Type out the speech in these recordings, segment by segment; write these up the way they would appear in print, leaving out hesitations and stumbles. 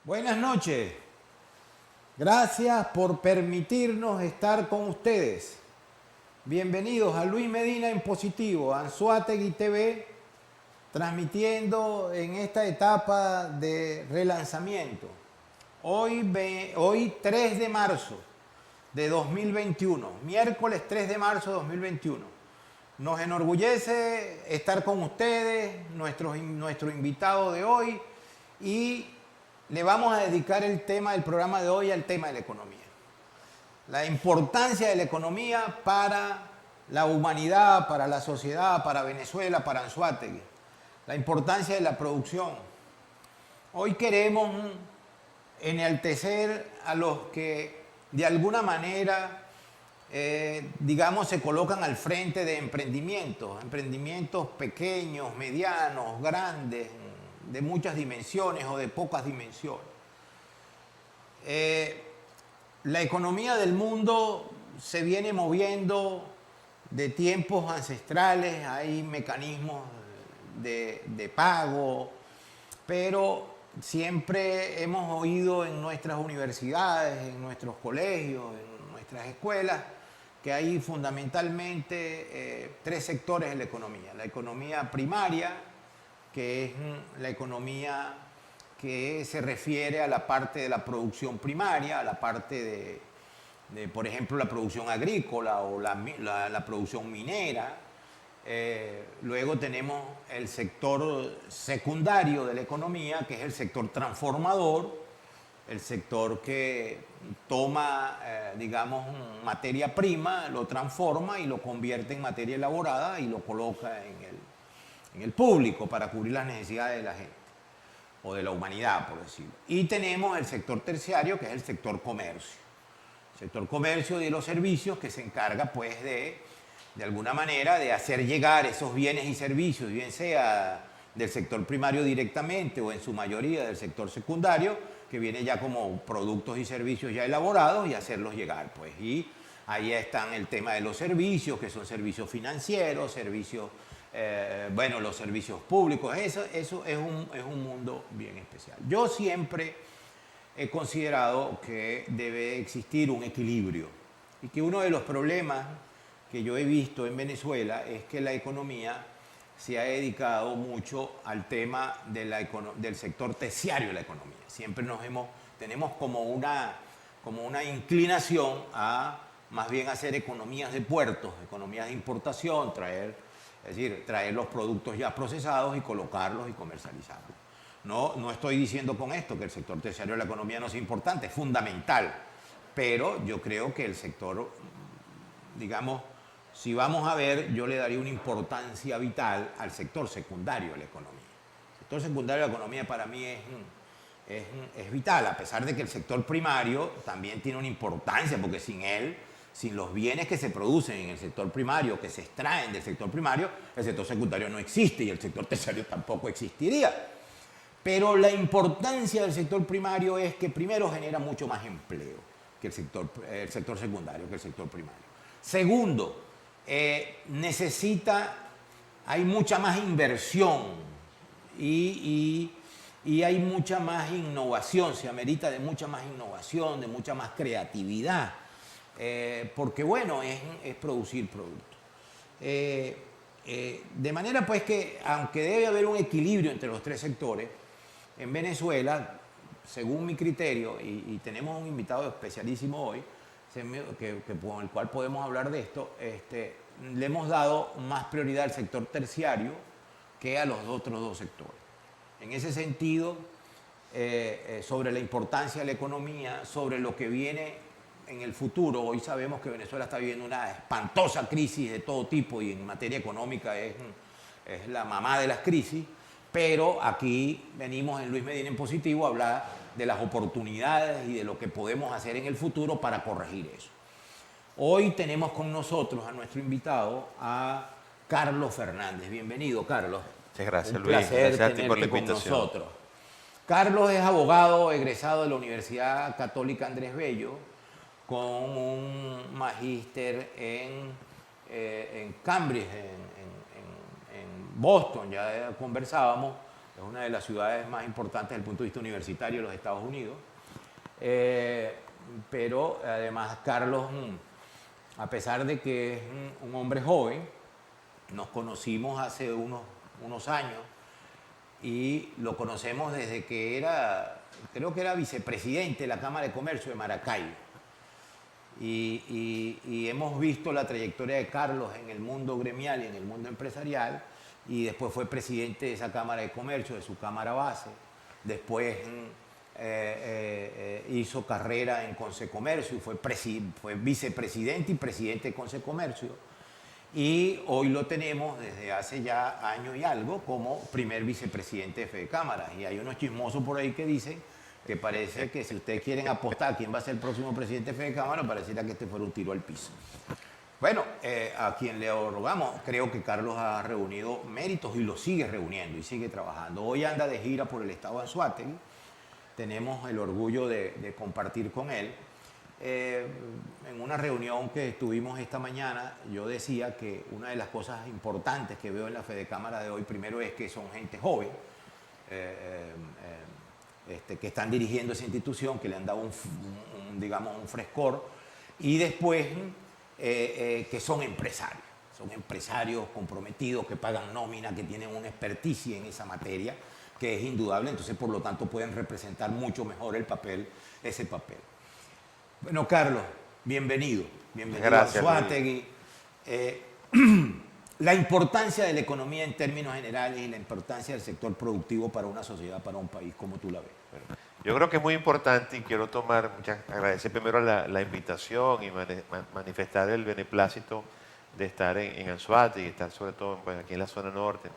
Buenas noches. Gracias por permitirnos estar con ustedes. Bienvenidos a Luis Medina en Positivo, Anzoátegui TV, transmitiendo en esta etapa de relanzamiento. Hoy 3 de marzo de 2021, miércoles 3 de marzo de 2021. Nos enorgullece estar con ustedes, nuestro invitado de hoy, y le vamos a dedicar el tema del programa de hoy al tema de la economía. La importancia de la economía para la humanidad, para la sociedad, para Venezuela, para Anzoátegui. La importancia de la producción. Hoy queremos enaltecer a los que de alguna manera, digamos, se colocan al frente de emprendimientos pequeños, medianos, grandes, de muchas dimensiones o de pocas dimensiones. La economía del mundo se viene moviendo de tiempos ancestrales, hay mecanismos de pago, pero siempre hemos oído en nuestras universidades, en nuestros colegios, en nuestras escuelas, que hay fundamentalmente tres sectores de la economía. La economía primaria, que es la economía que se refiere a la parte de la producción primaria, a la parte de por ejemplo, la producción agrícola o la producción minera. Luego tenemos el sector secundario de la economía, que es el sector transformador, el sector que toma, digamos, materia prima, lo transforma y lo convierte en materia elaborada y lo coloca en el público para cubrir las necesidades de la gente o de la humanidad, por decirlo. Y tenemos el sector terciario, que es el sector comercio. El sector comercio de los servicios, que se encarga pues de alguna manera de hacer llegar esos bienes y servicios, bien sea del sector primario directamente o en su mayoría del sector secundario, que viene ya como productos y servicios ya elaborados, y hacerlos llegar, pues. Y ahí están el tema de los servicios, que son servicios financieros, servicios, bueno, los servicios públicos. Eso es un mundo bien especial. Yo siempre he considerado que debe existir un equilibrio y que uno de los problemas que yo he visto en Venezuela es que la economía se ha dedicado mucho al tema del sector terciario de la economía. Siempre tenemos como una inclinación a más bien hacer economías de puertos, economías de importación, traer los productos ya procesados y colocarlos y comercializarlos. No estoy diciendo con esto que el sector terciario de la economía no sea importante, es fundamental, pero yo creo que el sector, digamos, si vamos a ver, yo le daría una importancia vital al sector secundario de la economía. El sector secundario de la economía para mí es vital, a pesar de que el sector primario también tiene una importancia, porque sin él, sin los bienes que se producen en el sector primario, que se extraen del sector primario, el sector secundario no existe y el sector terciario tampoco existiría. Pero la importancia del sector primario es que primero genera mucho más empleo que el sector secundario, que el sector primario. Segundo, hay mucha más inversión y hay mucha más innovación, se amerita de mucha más innovación, de mucha más creatividad, porque bueno, es producir productos. De manera pues que, aunque debe haber un equilibrio entre los tres sectores, en Venezuela, según mi criterio, y tenemos un invitado especialísimo hoy, con el cual podemos hablar de esto, le hemos dado más prioridad al sector terciario que a los otros dos sectores. En ese sentido, sobre la importancia de la economía, sobre lo que viene en el futuro, hoy sabemos que Venezuela está viviendo una espantosa crisis de todo tipo y en materia económica es la mamá de las crisis, pero aquí venimos en Luis Medina en Positivo a hablar de las oportunidades y de lo que podemos hacer en el futuro para corregir eso. Hoy tenemos con nosotros a nuestro invitado, a Carlos Fernández. Bienvenido, Carlos. Muchas gracias, Un Luis. placer Gracias a ti por la tenerte con invitación. nosotros. Carlos es abogado egresado de la Universidad Católica Andrés Bello, con un magíster en Cambridge, en Boston, ya conversábamos, es una de las ciudades más importantes desde el punto de vista universitario de los Estados Unidos. Pero además Carlos, a pesar de que es un hombre joven, nos conocimos hace unos años y lo conocemos desde que creo que era vicepresidente de la Cámara de Comercio de Maracaibo. Y hemos visto la trayectoria de Carlos en el mundo gremial y en el mundo empresarial, y después fue presidente de esa Cámara de Comercio, de su Cámara Base. Después hizo carrera en Consecomercio y fue vicepresidente y presidente de Consecomercio. Y hoy lo tenemos desde hace ya año y algo como primer vicepresidente de Fedecámaras. Y hay unos chismosos por ahí que dicen que parece que si ustedes quieren apostar quién va a ser el próximo presidente de Fedecámaras, pareciera que este fuera un tiro al piso. Bueno, a quien le rogamos, creo que Carlos ha reunido méritos y lo sigue reuniendo y sigue trabajando. Hoy anda de gira por el estado de Anzoátegui. Tenemos el orgullo de compartir con él. En una reunión que tuvimos esta mañana, yo decía que una de las cosas importantes que veo en la Fedecámara de hoy, primero es que son gente joven, que están dirigiendo esa institución, que le han dado digamos, un frescor, y después que son empresarios comprometidos, que pagan nómina, que tienen una experticia en esa materia, que es indudable, entonces por lo tanto pueden representar mucho mejor ese papel. Bueno, Carlos, bienvenido a Anzoátegui. La importancia de la economía en términos generales y la importancia del sector productivo para una sociedad, para un país, ¿cómo tú la ves? Yo creo que es muy importante y quiero agradecer primero la invitación y manifestar el beneplácito de estar en Anzoátegui y estar sobre todo pues, aquí en la zona norte,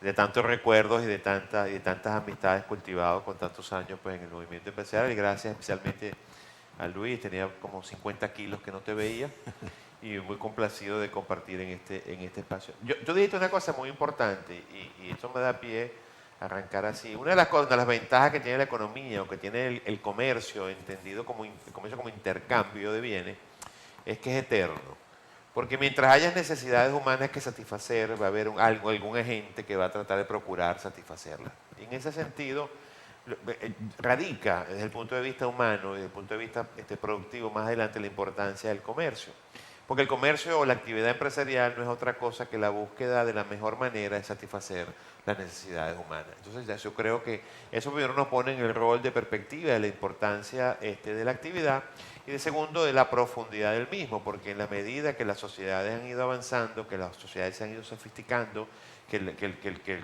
de tantos recuerdos y de tantas amistades cultivadas con tantos años pues, en el movimiento empresarial, y gracias especialmente a Luis. Tenía como 50 kilos que no te veía y muy complacido de compartir en este espacio. Yo dijiste una cosa muy importante y esto me da pie a arrancar así. Una de las ventajas que tiene la economía o que tiene el comercio, entendido como intercambio de bienes, es que es eterno. Porque mientras haya necesidades humanas que satisfacer, va a haber algún agente que va a tratar de procurar satisfacerlas. Y en ese sentido, radica desde el punto de vista humano y desde el punto de vista productivo más adelante la importancia del comercio. Porque el comercio o la actividad empresarial no es otra cosa que la búsqueda de la mejor manera de satisfacer las necesidades humanas. Entonces yo creo que eso primero nos pone en el rol de perspectiva de la importancia de la actividad y de segundo de la profundidad del mismo, porque en la medida que las sociedades han ido avanzando, que las sociedades se han ido sofisticando, que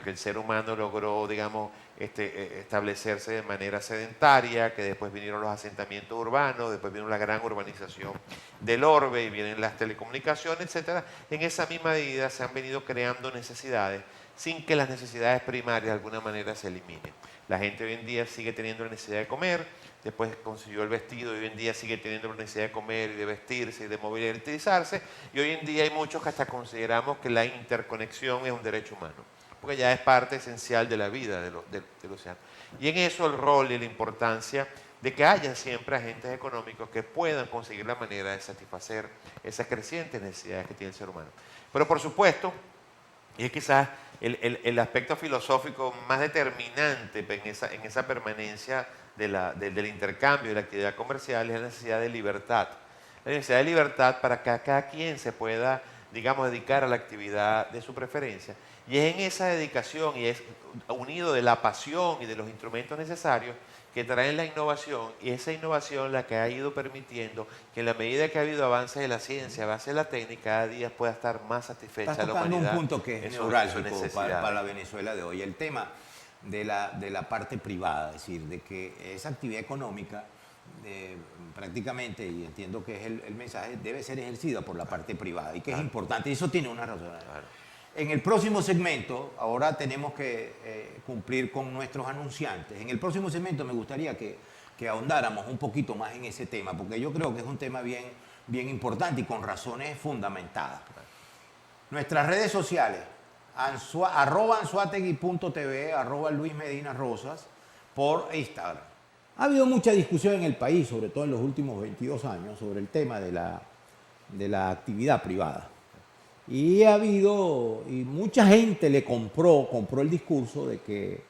el ser humano logró, digamos, establecerse de manera sedentaria, que después vinieron los asentamientos urbanos, después vino la gran urbanización del orbe y vienen las telecomunicaciones, etc. En esa misma medida se han venido creando necesidades sin que las necesidades primarias de alguna manera se eliminen. La gente hoy en día sigue teniendo la necesidad de comer, después consiguió el vestido y hoy en día sigue teniendo la necesidad de comer y de vestirse y de movilizarse, y hoy en día hay muchos que hasta consideramos que la interconexión es un derecho humano, porque ya es parte esencial de la vida del océano. Y en eso el rol y la importancia de que haya siempre agentes económicos que puedan conseguir la manera de satisfacer esas crecientes necesidades que tiene el ser humano. Pero por supuesto, y es quizás el aspecto filosófico más determinante en esa permanencia del intercambio y de la actividad comercial, es la necesidad de libertad. La necesidad de libertad para que cada quien se pueda, digamos, dedicar a la actividad de su preferencia. Y es en esa dedicación y es unido de la pasión y de los instrumentos necesarios que traen la innovación, y esa innovación la que ha ido permitiendo que en la medida que ha habido avances de la ciencia, avances de la técnica, cada día pueda estar más satisfecha la humanidad. Estás tocando un punto que es neurálgico para la Venezuela de hoy, el tema de la parte privada, es decir, de que esa actividad económica prácticamente, y entiendo que es el mensaje, debe ser ejercida por la parte privada y que es importante, y eso tiene una razón. Claro. En el próximo segmento, ahora tenemos que cumplir con nuestros anunciantes. En el próximo segmento me gustaría que ahondáramos un poquito más en ese tema, porque yo creo que es un tema bien importante y con razones fundamentadas. Nuestras redes sociales, @anzoategui.tv, @Luis Medina Rosas, por Instagram. Ha habido mucha discusión en el país, sobre todo en los últimos 22 años, sobre el tema de la actividad privada. Y mucha gente le compró el discurso de que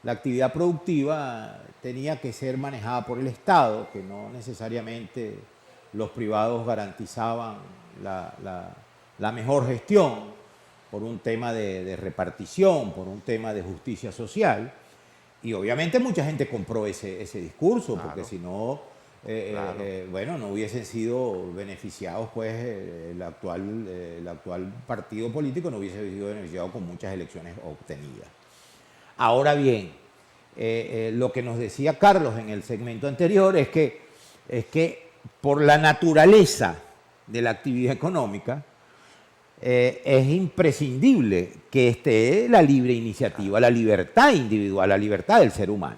la actividad productiva tenía que ser manejada por el Estado, que no necesariamente los privados garantizaban la mejor gestión por un tema de repartición, por un tema de justicia social. Y obviamente mucha gente compró ese discurso, Claro. porque si no, Claro. bueno, no hubiesen sido beneficiados, pues el actual partido político no hubiese sido beneficiado con muchas elecciones obtenidas. Ahora bien, lo que nos decía Carlos en el segmento anterior es que por la naturaleza de la actividad económica, es imprescindible que esté la libre iniciativa, la libertad individual, la libertad del ser humano.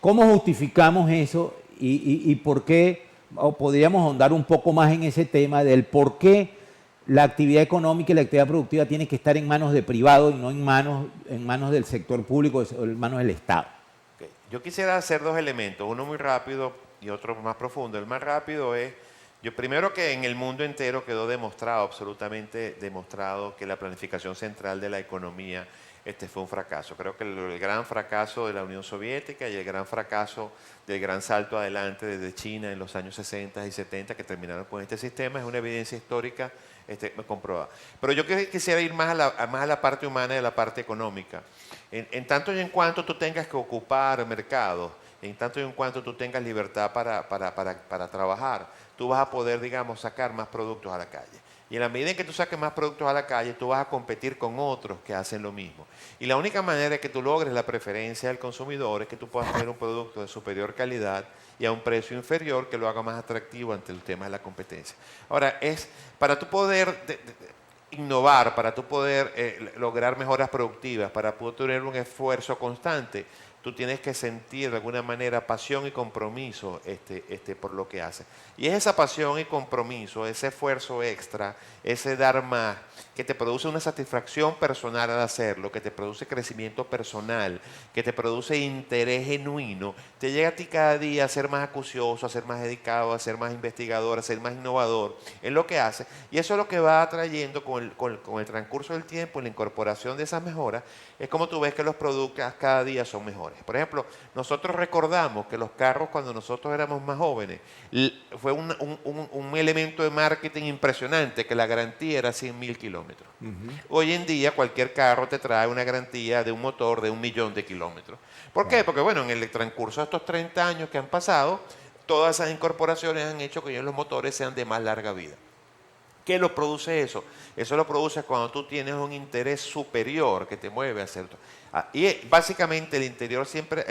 ¿Cómo justificamos eso y por qué, o podríamos ahondar un poco más en ese tema del por qué la actividad económica y la actividad productiva tiene que estar en manos de privados y no en manos del sector público o en manos del Estado? Ok. Yo quisiera hacer dos elementos, uno muy rápido y otro más profundo. El más rápido es, yo primero que en el mundo entero quedó demostrado, absolutamente demostrado, que la planificación central de la economía fue un fracaso. Creo que el gran fracaso de la Unión Soviética y el gran fracaso del gran salto adelante desde China en los años 60 y 70 que terminaron con este sistema es una evidencia histórica comprobada. Pero yo quisiera ir más a la parte humana y a la parte económica. En tanto y en cuanto tú tengas que ocupar mercados, en tanto y en cuanto tú tengas libertad para trabajar, tú vas a poder, digamos, sacar más productos a la calle. Y en la medida en que tú saques más productos a la calle, tú vas a competir con otros que hacen lo mismo. Y la única manera de que tú logres la preferencia del consumidor es que tú puedas tener un producto de superior calidad y a un precio inferior que lo haga más atractivo ante el tema de la competencia. Ahora, para tú poder innovar, para tú poder lograr mejoras productivas, para poder tener un esfuerzo constante, tú tienes que sentir de alguna manera pasión y compromiso por lo que haces. Y es esa pasión y compromiso, ese esfuerzo extra, ese dar más, que te produce una satisfacción personal al hacerlo, que te produce crecimiento personal, que te produce interés genuino, te llega a ti cada día a ser más acucioso, a ser más dedicado, a ser más investigador, a ser más innovador en lo que haces. Y eso es lo que va atrayendo con el transcurso del tiempo y la incorporación de esas mejoras, es como tú ves que los productos cada día son mejores. Por ejemplo, nosotros recordamos que los carros cuando nosotros éramos más jóvenes fue un elemento de marketing impresionante, que la garantía era 100.000 kilómetros. Hoy en día cualquier carro te trae una garantía de un motor de 1.000.000 de kilómetros. ¿Por qué? Porque bueno, en el transcurso de estos 30 años que han pasado, todas esas incorporaciones han hecho que los motores sean de más larga vida. ¿Qué lo produce eso? Eso lo produce cuando tú tienes un interés superior que te mueve a hacer. Y básicamente el interés siempre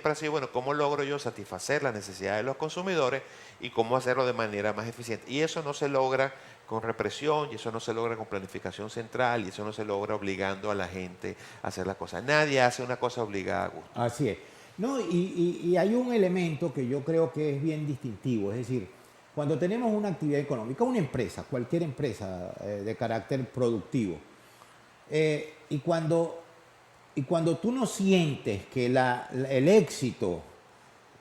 ha sido, bueno, ¿cómo logro yo satisfacer las necesidades de los consumidores y cómo hacerlo de manera más eficiente? Y eso no se logra con represión, y eso no se logra con planificación central, y eso no se logra obligando a la gente a hacer las cosas. Nadie hace una cosa obligada a gusto. Así es. No, y hay un elemento que yo creo que es bien distintivo, es decir, cuando tenemos una actividad económica, una empresa, cualquier empresa de carácter productivo, y cuando tú no sientes que el éxito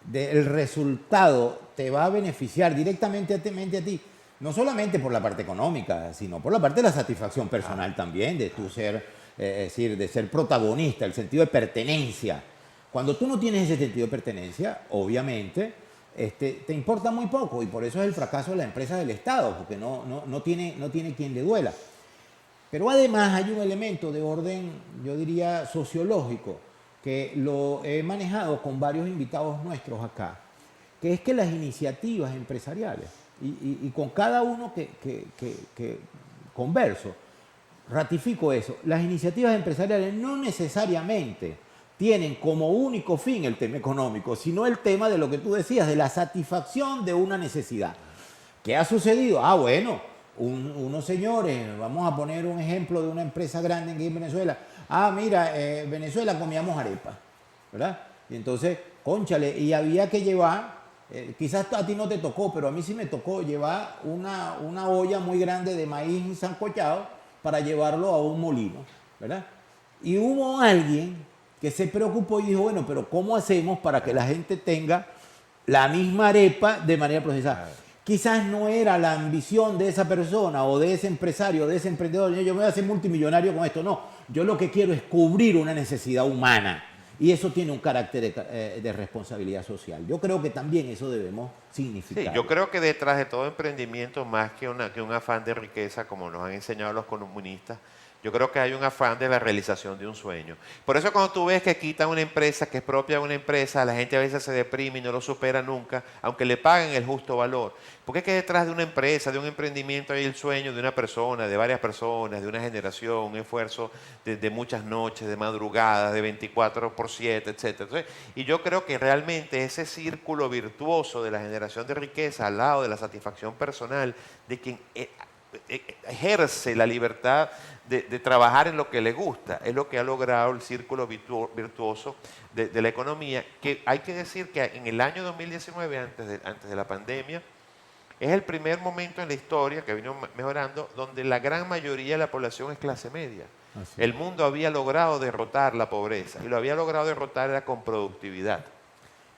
del resultado te va a beneficiar directamente a ti, no solamente por la parte económica, sino por la parte de la satisfacción personal también, de tú ser, es decir, de ser protagonista, el sentido de pertenencia. Cuando tú no tienes ese sentido de pertenencia, obviamente, te importa muy poco, y por eso es el fracaso de la empresa del Estado, porque no tiene quien le duela. Pero además hay un elemento de orden, yo diría, sociológico, que lo he manejado con varios invitados nuestros acá, que es que las iniciativas empresariales, y con cada uno que converso, ratifico eso, las iniciativas empresariales no necesariamente tienen como único fin el tema económico, sino el tema de lo que tú decías, de la satisfacción de una necesidad. ¿Qué ha sucedido? Ah, bueno, unos señores, vamos a poner un ejemplo de una empresa grande aquí en Venezuela. Ah, mira, Venezuela comíamos arepa, ¿verdad? Y entonces, cónchale, y había que llevar, quizás a ti no te tocó, pero a mí sí me tocó llevar una olla muy grande de maíz sancochado para llevarlo a un molino, ¿verdad? Y hubo alguien que se preocupó y dijo, bueno, pero ¿cómo hacemos para que la gente tenga la misma arepa de manera procesada? Quizás no era la ambición de esa persona o de ese empresario, de ese emprendedor, yo me voy a hacer multimillonario con esto. No, yo lo que quiero es cubrir una necesidad humana. Y eso tiene un carácter de responsabilidad social. Yo creo que también eso debemos significar. Sí, yo creo que detrás de todo emprendimiento, más que un afán de riqueza, como nos han enseñado los comunistas, yo creo que hay un afán de la realización de un sueño. Por eso cuando tú ves que quitan una empresa que es propia de una empresa, la gente a veces se deprime y no lo supera nunca, aunque le paguen el justo valor. Porque es que detrás de una empresa, de un emprendimiento, hay el sueño de una persona, de varias personas, de una generación, un esfuerzo de muchas noches, de madrugadas, de 24/7, etc. Entonces, y yo creo que realmente ese círculo virtuoso de la generación de riqueza al lado de la satisfacción personal de quien ejerce la libertad de trabajar en lo que le gusta, es lo que ha logrado el círculo virtuoso de la economía, que hay que decir que en el año 2019, antes de la pandemia, es el primer momento en la historia que vino mejorando donde la gran mayoría de la población es clase media. Así. El mundo había logrado derrotar la pobreza y lo había logrado derrotar era con productividad.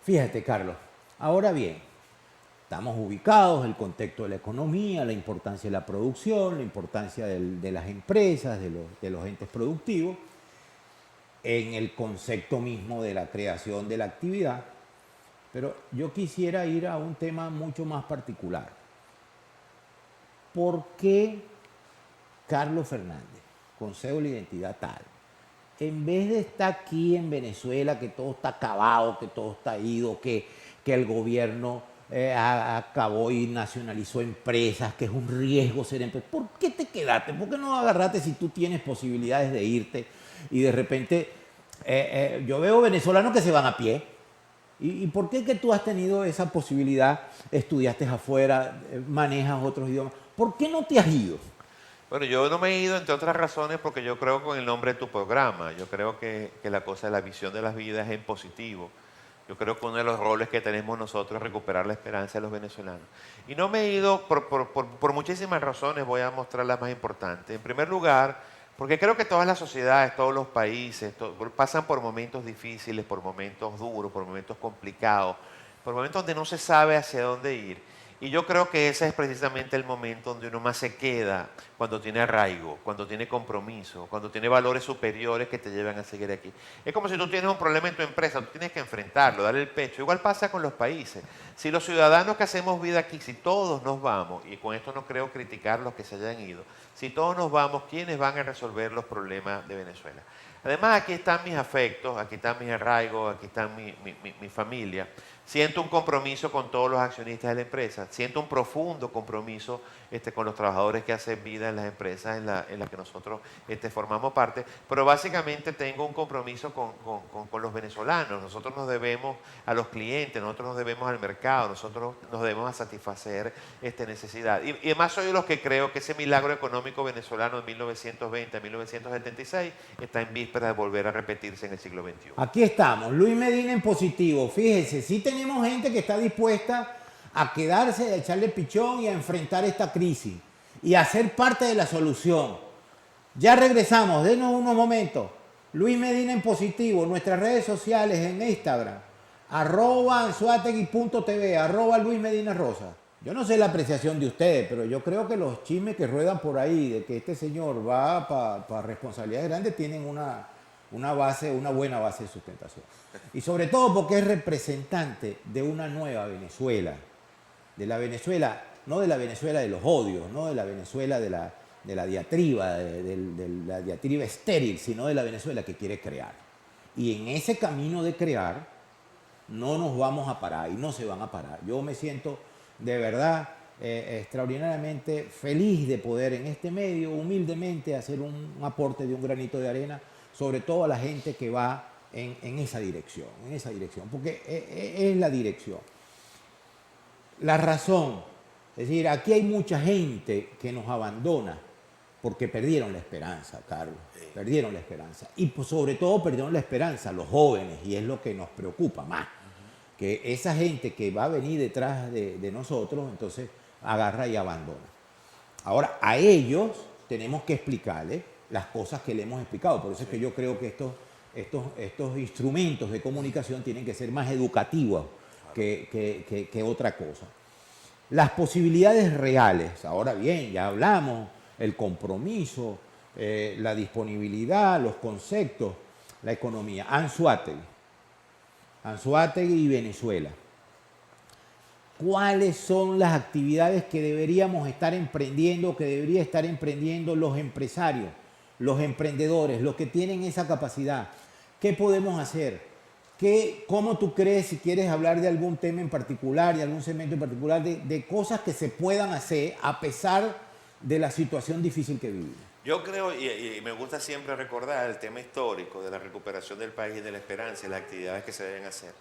Fíjate, Carlos, ahora bien, estamos ubicados, el contexto de la economía, la importancia de la producción, la importancia de las empresas, de los entes productivos, en el concepto mismo de la creación de la actividad. Pero yo quisiera ir a un tema mucho más particular. ¿Por qué Carlos Fernández, con cédula de identidad tal, en vez de estar aquí en Venezuela, que todo está acabado, que todo está ido, que el gobierno acabó y nacionalizó empresas, que es un riesgo ser empresa, ¿por qué te quedaste? ¿Por qué no agarraste si tú tienes posibilidades de irte y de repente yo veo venezolanos que se van a pie? ¿Y por qué que tú has tenido esa posibilidad? Estudiaste afuera, manejas otros idiomas. ¿Por qué no te has ido? Bueno, yo no me he ido, entre otras razones, porque yo creo con el nombre de tu programa. Yo creo que la cosa de la visión de las vidas es en positivo. Yo creo que uno de los roles que tenemos nosotros es recuperar la esperanza de los venezolanos. Y no me he ido por muchísimas razones, voy a mostrar las más importantes. En primer lugar, porque creo que todas las sociedades, todos los países, pasan por momentos difíciles, por momentos duros, por momentos complicados, por momentos donde no se sabe hacia dónde ir. Y yo creo que ese es precisamente el momento donde uno más se queda, cuando tiene arraigo, cuando tiene compromiso, cuando tiene valores superiores que te llevan a seguir aquí. Es como si tú tienes un problema en tu empresa, tú tienes que enfrentarlo, darle el pecho. Igual pasa con los países. Si los ciudadanos que hacemos vida aquí, si todos nos vamos, y con esto no creo criticar a los que se hayan ido, si todos nos vamos, ¿quiénes van a resolver los problemas de Venezuela? Además, aquí están mis afectos, aquí están mis arraigos, aquí está mi familia. Siento un compromiso con todos los accionistas de la empresa, siento un profundo compromiso con los trabajadores que hacen vida en las empresas en las que nosotros formamos parte, pero básicamente tengo un compromiso con los venezolanos. Nosotros nos debemos a los clientes, nosotros nos debemos al mercado, nosotros nos debemos a satisfacer esta necesidad. Y además soy de los que creo que ese milagro económico venezolano de 1920 a 1976 está en vísperas de volver a repetirse en el siglo XXI. Aquí estamos, Luis Medina en positivo. Fíjese, sí tenemos gente que está dispuesta a quedarse, a echarle pichón y a enfrentar esta crisis y a ser parte de la solución. Ya regresamos, denos unos momentos. Luis Medina en positivo, nuestras redes sociales en Instagram, @anzuategui.tv, @Luis Medina Rosa. Yo no sé la apreciación de ustedes, pero yo creo que los chismes que ruedan por ahí de que este señor va para responsabilidades grandes tienen una buena base de sustentación. Y sobre todo porque es representante de una nueva Venezuela, de la Venezuela, no de la Venezuela de los odios, no de la Venezuela de la diatriba, de la diatriba estéril, sino de la Venezuela que quiere crear. Y en ese camino de crear no nos vamos a parar y no se van a parar. Yo me siento de verdad extraordinariamente feliz de poder en este medio humildemente hacer un aporte de un granito de arena, sobre todo a la gente que va en esa dirección, porque es la dirección. La razón, es decir, aquí hay mucha gente que nos abandona porque perdieron la esperanza, Carlos, perdieron la esperanza. Y pues, sobre todo perdieron la esperanza los jóvenes, y es lo que nos preocupa más, que esa gente que va a venir detrás de nosotros, entonces agarra y abandona. Ahora, a ellos tenemos que explicarles las cosas que le hemos explicado. Por eso es que yo creo que estos instrumentos de comunicación tienen que ser más educativos que otra cosa. Las posibilidades reales, ahora bien, ya hablamos, el compromiso, la disponibilidad, los conceptos, la economía. Anzoátegui. Anzoátegui y Venezuela. ¿Cuáles son las actividades que deberíamos estar emprendiendo, que deberían estar emprendiendo los empresarios, los emprendedores, los que tienen esa capacidad? ¿Qué podemos hacer? ¿Cómo tú crees, si quieres hablar de algún tema en particular, de algún segmento en particular, de cosas que se puedan hacer a pesar de la situación difícil que vivimos? Yo creo, y me gusta siempre recordar el tema histórico de la recuperación del país y de la esperanza y las actividades que se deben hacer.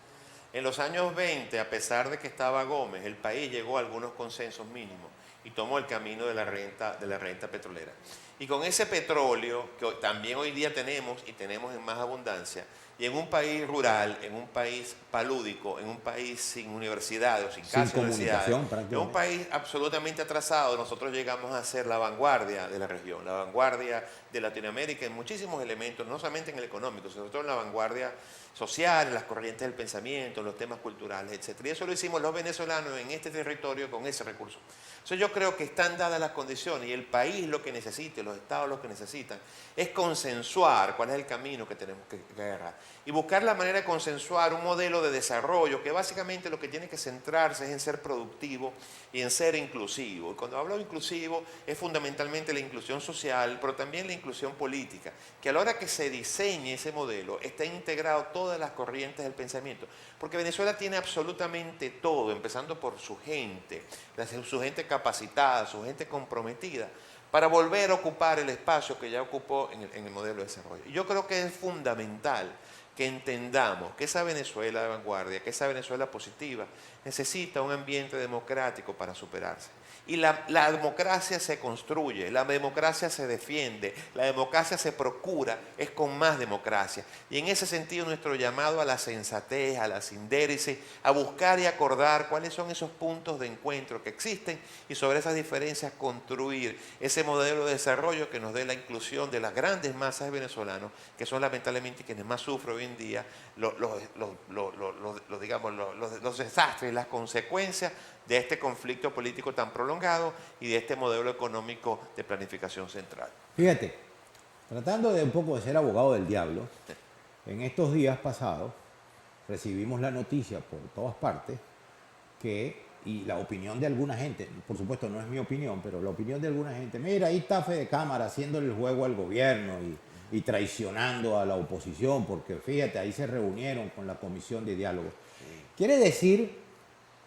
En los años 20, a pesar de que estaba Gómez, el país llegó a algunos consensos mínimos y tomó el camino de la renta petrolera. Y con ese petróleo, que también hoy día tenemos y tenemos en más abundancia, y en un país rural, en un país palúdico, en un país sin universidades o sin casi universidades, en un país absolutamente atrasado, nosotros llegamos a ser la vanguardia de la región, la vanguardia de Latinoamérica en muchísimos elementos, no solamente en el económico, sino sobre todo en la vanguardia social, en las corrientes del pensamiento, en los temas culturales, etc. Y eso lo hicimos los venezolanos en este territorio con ese recurso. Entonces yo creo que están dadas las condiciones y el país lo que necesita, los estados lo que necesitan, es consensuar cuál es el camino que tenemos que agarrar y buscar la manera de consensuar un modelo de desarrollo que básicamente lo que tiene que centrarse es en ser productivo y en ser inclusivo. Y cuando hablo de inclusivo es fundamentalmente la inclusión social, pero también la inclusión política, que a la hora que se diseñe ese modelo está integrado todas las corrientes del pensamiento, porque Venezuela tiene absolutamente todo, empezando por su gente capacitada, su gente comprometida, para volver a ocupar el espacio que ya ocupó en el modelo de desarrollo. Y yo creo que es fundamental que entendamos que esa Venezuela de vanguardia, que esa Venezuela positiva, necesita un ambiente democrático para superarse. Y la democracia se construye, la democracia se defiende, la democracia se procura, es con más democracia. Y en ese sentido nuestro llamado a la sensatez, a la sindéresis, a buscar y acordar cuáles son esos puntos de encuentro que existen y sobre esas diferencias construir ese modelo de desarrollo que nos dé la inclusión de las grandes masas de venezolanos, que son lamentablemente quienes más sufren hoy en día los desastres, las consecuencias de este conflicto político tan prolongado y de este modelo económico de planificación central. Fíjate, tratando de un poco de ser abogado del diablo, en estos días pasados recibimos la noticia por todas partes y la opinión de alguna gente, por supuesto no es mi opinión, pero la opinión de alguna gente, mira, ahí está Fede Cámara haciéndole el juego al gobierno y traicionando a la oposición, porque fíjate, ahí se reunieron con la comisión de diálogo. Quiere decir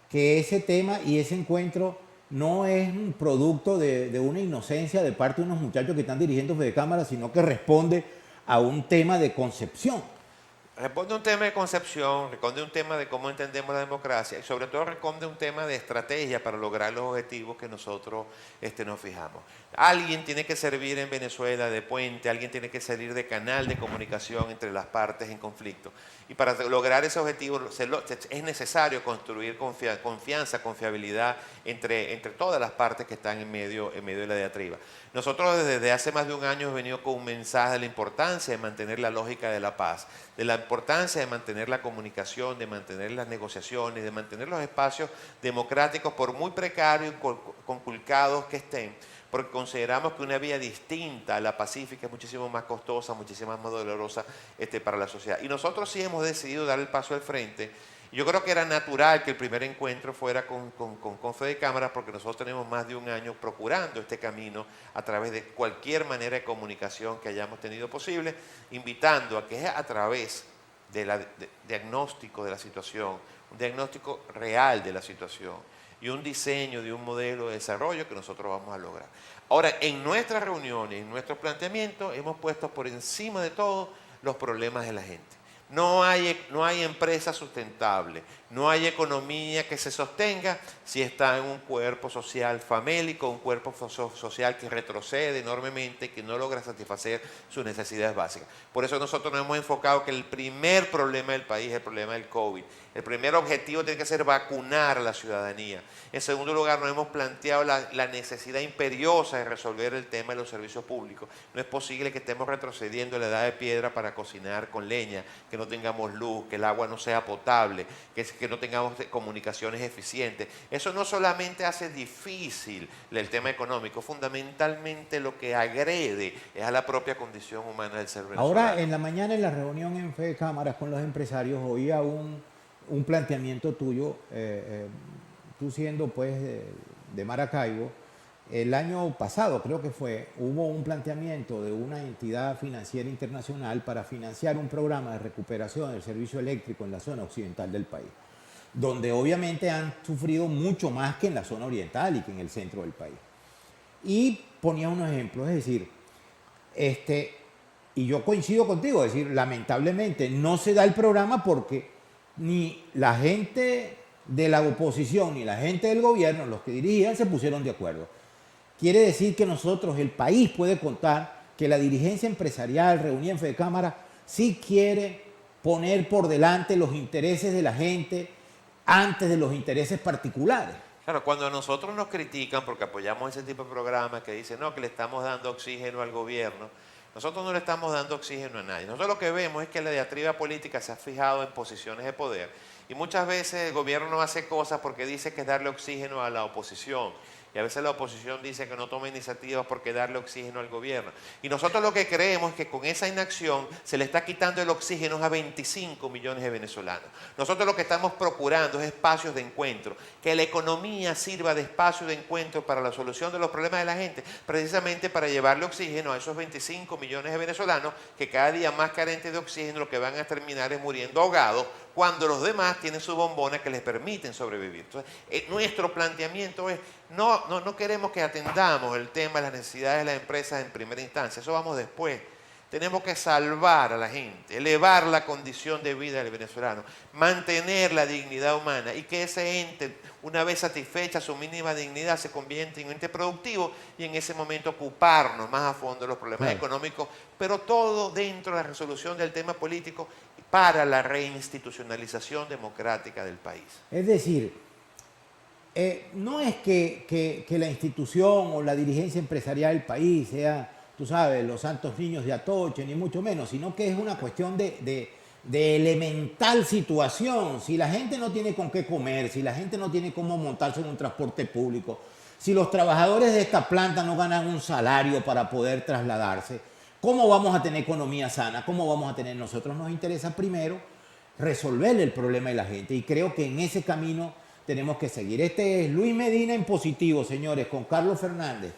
que ese tema y ese encuentro no es un producto de una inocencia de parte de unos muchachos que están dirigiendo Fede Cámara, sino que responde a un tema de concepción. Responde a un tema de concepción, responde a un tema de cómo entendemos la democracia y sobre todo responde a un tema de estrategia para lograr los objetivos que nosotros nos fijamos. Alguien tiene que servir en Venezuela de puente, alguien tiene que salir de canal de comunicación entre las partes en conflicto. Y para lograr ese objetivo es necesario construir confianza, confiabilidad entre todas las partes que están en medio de la diatriba. Nosotros desde hace más de un año hemos venido con un mensaje de la importancia de mantener la lógica de la paz, de la importancia de mantener la comunicación, de mantener las negociaciones, de mantener los espacios democráticos por muy precarios y conculcados que estén, porque consideramos que una vía distinta a la pacífica es muchísimo más costosa, muchísimo más dolorosa para la sociedad. Y nosotros sí hemos decidido dar el paso al frente. Yo creo que era natural que el primer encuentro fuera con Fede Cámara, porque nosotros tenemos más de un año procurando este camino a través de cualquier manera de comunicación que hayamos tenido posible, invitando a que a través del diagnóstico de la situación, un diagnóstico real de la situación y un diseño de un modelo de desarrollo que nosotros vamos a lograr. Ahora, en nuestras reuniones, en nuestros planteamientos, hemos puesto por encima de todo los problemas de la gente. No hay empresa sustentable, no hay economía que se sostenga si está en un cuerpo social famélico, un cuerpo social que retrocede enormemente y que no logra satisfacer sus necesidades básicas. Por eso nosotros nos hemos enfocado que el primer problema del país es el problema del COVID. El primer objetivo tiene que ser vacunar a la ciudadanía. En segundo lugar, nos hemos planteado la necesidad imperiosa de resolver el tema de los servicios públicos. No es posible que estemos retrocediendo en la edad de piedra para cocinar con leña, que no tengamos luz, que el agua no sea potable, que no tengamos comunicaciones eficientes. Eso no solamente hace difícil el tema económico, fundamentalmente lo que agrede es a la propia condición humana del ser venezolano. Ahora, en la mañana en la reunión en Fede Cámaras con los empresarios, oía un planteamiento tuyo, tú siendo pues de Maracaibo. El año pasado, creo que fue, hubo un planteamiento de una entidad financiera internacional para financiar un programa de recuperación del servicio eléctrico en la zona occidental del país, donde obviamente han sufrido mucho más que en la zona oriental y que en el centro del país. Y ponía unos ejemplos, es decir, y yo coincido contigo, es decir, lamentablemente no se da el programa porque ni la gente de la oposición ni la gente del gobierno, los que dirigían, se pusieron de acuerdo. Quiere decir que nosotros, el país puede contar que la dirigencia empresarial reunida en Fede Cámara sí quiere poner por delante los intereses de la gente antes de los intereses particulares. Claro, cuando a nosotros nos critican porque apoyamos ese tipo de programas que dicen, no, que le estamos dando oxígeno al gobierno, nosotros no le estamos dando oxígeno a nadie. Nosotros lo que vemos es que la diatriba política se ha fijado en posiciones de poder y muchas veces el gobierno no hace cosas porque dice que es darle oxígeno a la oposición. Y a veces la oposición dice que no toma iniciativas porque darle oxígeno al gobierno. Y nosotros lo que creemos es que con esa inacción se le está quitando el oxígeno a 25 millones de venezolanos. Nosotros lo que estamos procurando es espacios de encuentro, que la economía sirva de espacio de encuentro para la solución de los problemas de la gente, precisamente para llevarle oxígeno a esos 25 millones de venezolanos que cada día más carentes de oxígeno lo que van a terminar es muriendo ahogados cuando los demás tienen su bombona que les permiten sobrevivir. Entonces, nuestro planteamiento es, no queremos que atendamos el tema de las necesidades de las empresas en primera instancia, eso vamos después. Tenemos que salvar a la gente, elevar la condición de vida del venezolano, mantener la dignidad humana y que ese ente, una vez satisfecha su mínima dignidad, se convierta en un ente productivo y en ese momento ocuparnos más a fondo de los problemas económicos, pero todo dentro de la resolución del tema político para la reinstitucionalización democrática del país. Es decir, no es que la institución o la dirigencia empresarial del país sea, tú sabes, los santos niños de Atoche, ni mucho menos, sino que es una cuestión de elemental situación. Si la gente no tiene con qué comer, si la gente no tiene cómo montarse en un transporte público, si los trabajadores de esta planta no ganan un salario para poder trasladarse, ¿cómo vamos a tener economía sana? ¿Cómo vamos a tener? Nosotros nos interesa primero resolver el problema de la gente y creo que en ese camino tenemos que seguir. Este es Luis Medina en positivo, señores, con Carlos Fernández.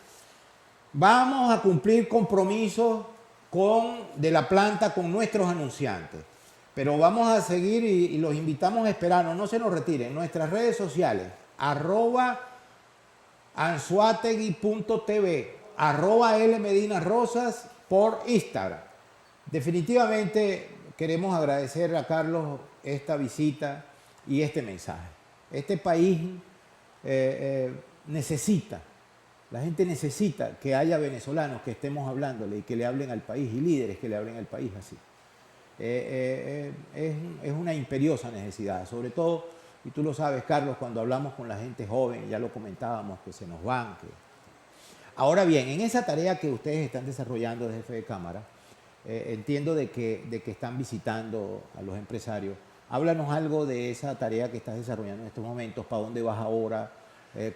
Vamos a cumplir compromisos de la planta con nuestros anunciantes, pero vamos a seguir y los invitamos a esperarnos, no se nos retiren, nuestras redes sociales, @anzuategui.tv, @lmedinarosas por Instagram. Definitivamente queremos agradecer a Carlos esta visita y este mensaje. Este país necesita, la gente necesita que haya venezolanos que estemos hablándole y que le hablen al país y líderes que le hablen al país así. Es una imperiosa necesidad, sobre todo, y tú lo sabes, Carlos, cuando hablamos con la gente joven, ya lo comentábamos, que se nos van. Ahora bien, en esa tarea que ustedes están desarrollando desde Fede Cámara, entiendo de que están visitando a los empresarios. Háblanos algo de esa tarea que estás desarrollando en estos momentos, para dónde vas ahora,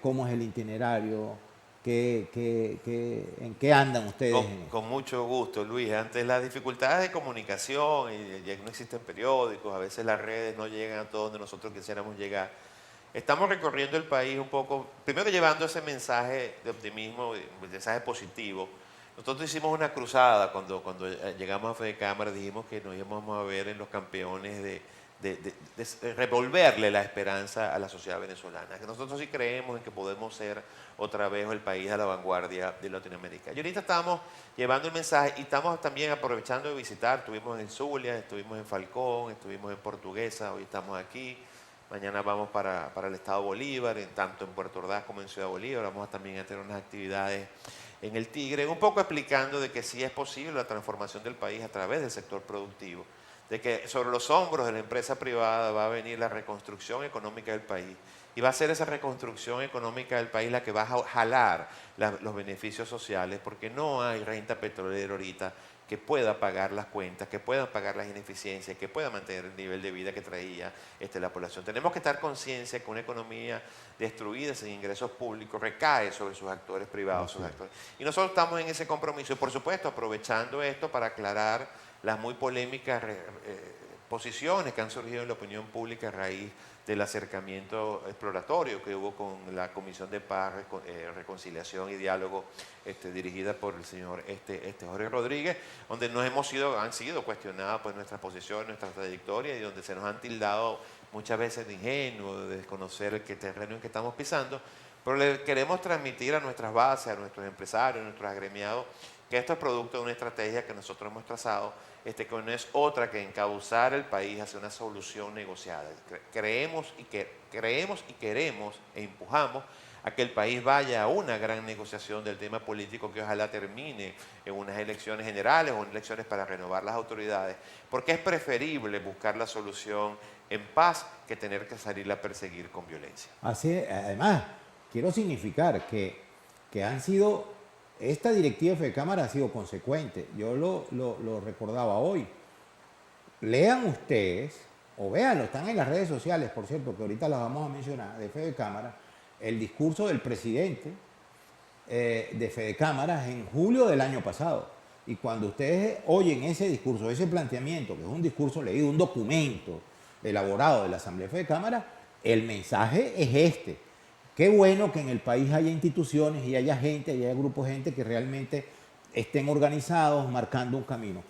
cómo es el itinerario, en qué andan ustedes. Con mucho gusto, Luis. Ante las dificultades de comunicación, y ya no existen periódicos, a veces las redes no llegan a todo donde nosotros quisiéramos llegar. Estamos recorriendo el país un poco, primero llevando ese mensaje de optimismo, un mensaje positivo. Nosotros hicimos una cruzada cuando llegamos a Fede Cámara, dijimos que nos íbamos a ver en los campeones de revolverle la esperanza a la sociedad venezolana. Que nosotros sí creemos en que podemos ser otra vez el país a la vanguardia de Latinoamérica. Y ahorita estamos llevando el mensaje y estamos también aprovechando de visitar. Estuvimos en Zulia, estuvimos en Falcón, estuvimos en Portuguesa, hoy estamos aquí. Mañana vamos para el estado Bolívar, tanto en Puerto Ordaz como en Ciudad Bolívar. Vamos también a tener unas actividades en el Tigre, un poco explicando de que sí es posible la transformación del país a través del sector productivo. de que sobre los hombros de la empresa privada va a venir la reconstrucción económica del país. Y va a ser esa reconstrucción económica del país la que va a jalar los beneficios sociales, porque no hay renta petrolera ahorita que pueda pagar las cuentas, que pueda pagar las ineficiencias, que pueda mantener el nivel de vida que traía la población. Tenemos que estar conscientes que una economía destruida sin ingresos públicos recae sobre sus actores privados. Sus actores. Y nosotros estamos en ese compromiso y, por supuesto, aprovechando esto para aclarar las muy polémicas posiciones que han surgido en la opinión pública a raíz del acercamiento exploratorio que hubo con la Comisión de Paz, Reconciliación y Diálogo dirigida por el señor Jorge Rodríguez, donde han sido cuestionadas pues, nuestras posiciones, nuestra trayectoria y donde se nos han tildado muchas veces de ingenuos, de desconocer el terreno en que estamos pisando, pero le queremos transmitir a nuestras bases, a nuestros empresarios, a nuestros agremiados, que esto es producto de una estrategia que nosotros hemos trazado, que no es otra que encauzar el país hacia una solución negociada. Creemos y queremos e empujamos a que el país vaya a una gran negociación del tema político que ojalá termine en unas elecciones generales o en elecciones para renovar las autoridades, porque es preferible buscar la solución en paz que tener que salir a perseguir con violencia. Así, además, quiero significar que esta directiva de Fedecámara ha sido consecuente. Yo lo recordaba hoy. Lean ustedes, o véanlo, están en las redes sociales, por cierto, que ahorita las vamos a mencionar, de Fedecámara, el discurso del presidente de Fedecámara en julio del año pasado. Y cuando ustedes oyen ese discurso, ese planteamiento, que es un discurso leído, un documento elaborado de la Asamblea de Fedecámara, el mensaje es este. Qué bueno que en el país haya instituciones y haya gente, y haya grupos de gente que realmente estén organizados, marcando un camino.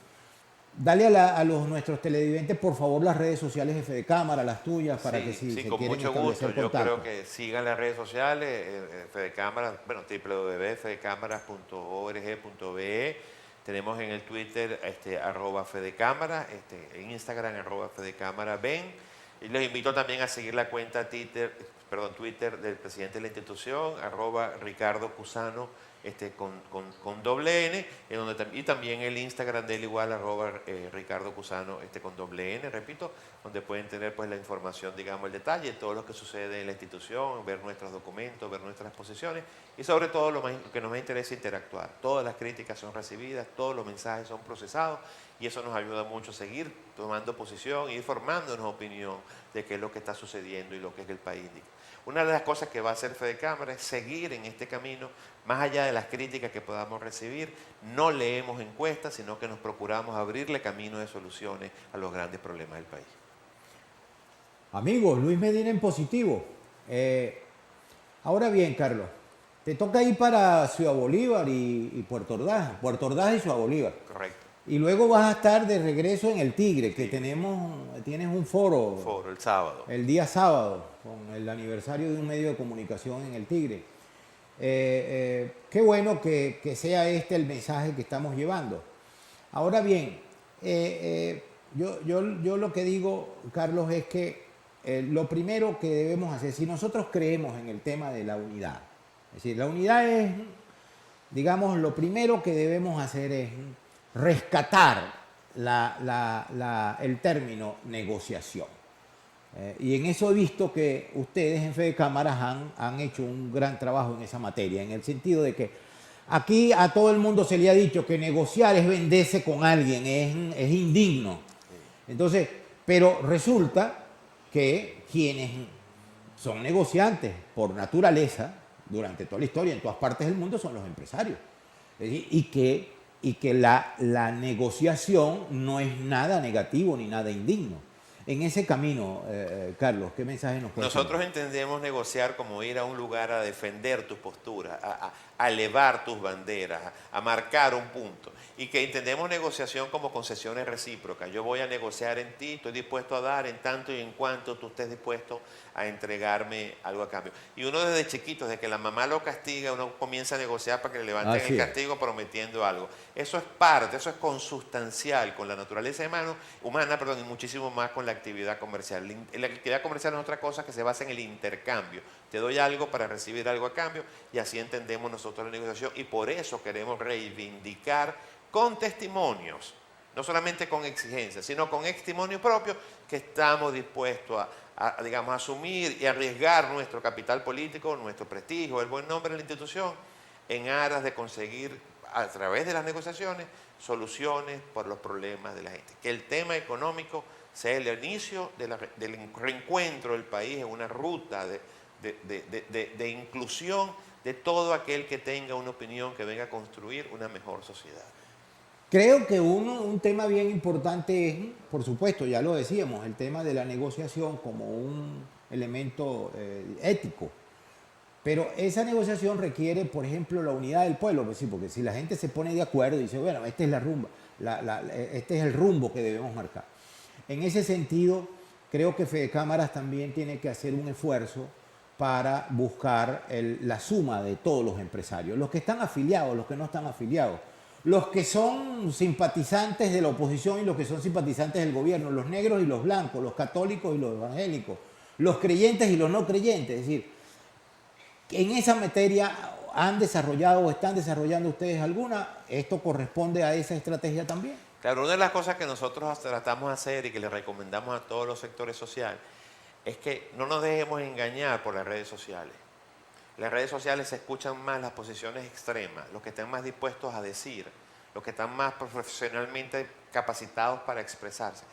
Dale a nuestros televidentes, por favor, las redes sociales de Fedecámara, las tuyas, para que si se con quieren mucho gusto. Yo creo que sigan las redes sociales, Fedecámara, www.fedecámara.org.be. Tenemos en el Twitter @Fedecámara, en Instagram @FedecámaraBen. Y les invito también a seguir la cuenta Twitter del presidente de la institución, @Ricardo Cusano, con doble N, y también el Instagram de él igual, @Ricardo Cusano, con doble N, repito, donde pueden tener pues la información, digamos, el detalle, todo lo que sucede en la institución, ver nuestros documentos, ver nuestras posiciones y sobre todo lo que nos interesa interactuar. Todas las críticas son recibidas, todos los mensajes son procesados y eso nos ayuda mucho a seguir tomando posición y ir formándonos opinión de qué es lo que está sucediendo y lo que es el país indica. Una de las cosas que va a hacer Fedecámara es seguir en este camino, más allá de las críticas que podamos recibir. No leemos encuestas, sino que nos procuramos abrirle camino de soluciones a los grandes problemas del país. Amigos, Luis Medina en positivo. Ahora bien, Carlos, te toca ir para Ciudad Bolívar y Puerto Ordaz y Ciudad Bolívar. Correcto. Y luego vas a estar de regreso en el Tigre, que tienes un foro. El sábado. El día sábado, con el aniversario de un medio de comunicación en el Tigre. Qué bueno que sea este el mensaje que estamos llevando. Ahora bien, yo lo que digo, Carlos, es que lo primero que debemos hacer, si nosotros creemos en el tema de la unidad, es decir, la unidad es, digamos, lo primero que debemos hacer es rescatar el término negociación. Y en eso he visto que ustedes en Fedecámara han hecho un gran trabajo en esa materia, en el sentido de que aquí a todo el mundo se le ha dicho que negociar es venderse con alguien, es indigno. Entonces, pero resulta que quienes son negociantes por naturaleza, durante toda la historia, en todas partes del mundo, son los empresarios. Es decir, y que la negociación no es nada negativo ni nada indigno. En ese camino, Carlos, ¿qué mensaje nos puedes dar? Nosotros entendemos negociar como ir a un lugar a defender tus posturas, a elevar tus banderas, a marcar un punto. Y que entendemos negociación como concesiones recíprocas. Yo voy a negociar en ti, estoy dispuesto a dar en tanto y en cuanto tú estés dispuesto a entregarme algo a cambio. Y uno desde chiquito, desde que la mamá lo castiga, uno comienza a negociar para que le levanten el castigo prometiendo algo. Eso es parte, eso es consustancial con la naturaleza humana, y muchísimo más con la actividad comercial. La actividad comercial es otra cosa que se basa en el intercambio. Te doy algo para recibir algo a cambio y así entendemos nosotros la negociación y por eso queremos reivindicar con testimonios no solamente con exigencias, sino con testimonio propio, que estamos dispuestos digamos, asumir y arriesgar nuestro capital político, nuestro prestigio, el buen nombre de la institución, en aras de conseguir, a través de las negociaciones, soluciones por los problemas de la gente. Que el tema económico sea el inicio del reencuentro del país en una ruta de inclusión de todo aquel que tenga una opinión que venga a construir una mejor sociedad. Creo que un tema bien importante es, por supuesto, ya lo decíamos, el tema de la negociación como un elemento ético. Pero esa negociación requiere, por ejemplo, la unidad del pueblo, pues sí, porque si la gente se pone de acuerdo y dice, bueno, esta es la rumba, este es el rumbo que debemos marcar. En ese sentido, creo que Fede Cámaras también tiene que hacer un esfuerzo para buscar la suma de todos los empresarios, los que están afiliados, los que no están afiliados, los que son simpatizantes de la oposición y los que son simpatizantes del gobierno, los negros y los blancos, los católicos y los evangélicos, los creyentes y los no creyentes. Es decir, en esa materia han desarrollado o están desarrollando ustedes alguna. ¿Esto corresponde a esa estrategia también? Claro, una de las cosas que nosotros tratamos de hacer y que le recomendamos a todos los sectores sociales es que no nos dejemos engañar por las redes sociales. En las redes sociales se escuchan más las posiciones extremas, los que están más dispuestos a decir, los que están más profesionalmente capacitados para expresarse.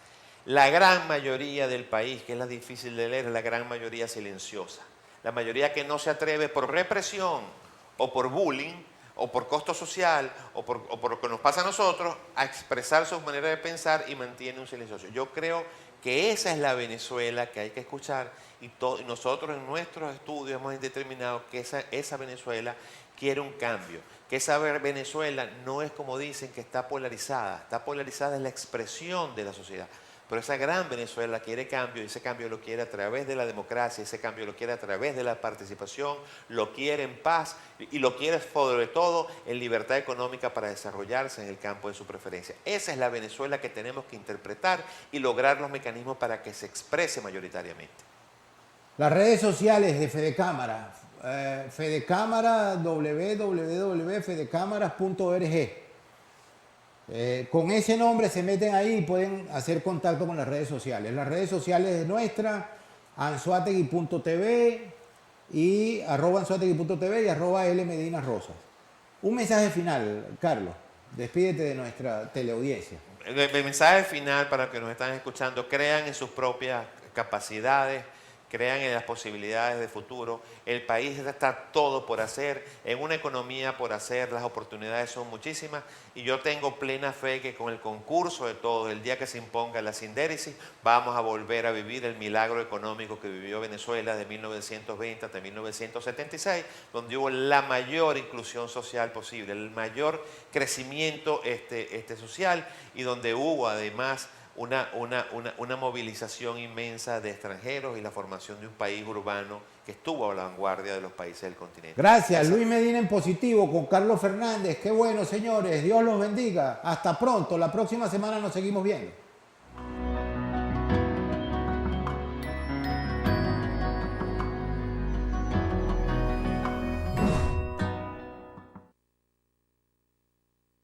La gran mayoría del país, que es la difícil de leer, es la gran mayoría silenciosa. La mayoría que no se atreve por represión o por bullying o por costo social o por lo que nos pasa a nosotros a expresar su manera de pensar y mantiene un silencioso. Yo creo que esa es la Venezuela que hay que escuchar y nosotros en nuestros estudios hemos determinado que esa Venezuela quiere un cambio, que esa Venezuela no es como dicen que está polarizada en la expresión de la sociedad. Pero esa gran Venezuela quiere cambio y ese cambio lo quiere a través de la democracia, ese cambio lo quiere a través de la participación, lo quiere en paz y lo quiere sobre todo en libertad económica para desarrollarse en el campo de su preferencia. Esa es la Venezuela que tenemos que interpretar y lograr los mecanismos para que se exprese mayoritariamente. Las redes sociales de Fede Cámara, Fede Cámara, www.fedecámaras.org. Con ese nombre se meten ahí y pueden hacer contacto con las redes sociales. Las redes sociales de nuestra, anzoategui.tv y @anzoategui.tv y @lmedinarosas. Un mensaje final, Carlos. Despídete de nuestra teleaudiencia. El mensaje final para los que nos están escuchando: crean en sus propias capacidades, crean en las posibilidades de futuro. El país está todo por hacer, en una economía por hacer, las oportunidades son muchísimas y yo tengo plena fe que con el concurso de todos, el día que se imponga la sindéresis, vamos a volver a vivir el milagro económico que vivió Venezuela de 1920 hasta 1976, donde hubo la mayor inclusión social posible, el mayor crecimiento social y donde hubo además una movilización inmensa de extranjeros y la formación de un país urbano que estuvo a la vanguardia de los países del continente. Gracias, Luis Medina en positivo con Carlos Fernández. Qué bueno, señores. Dios los bendiga. Hasta pronto. La próxima semana nos seguimos viendo.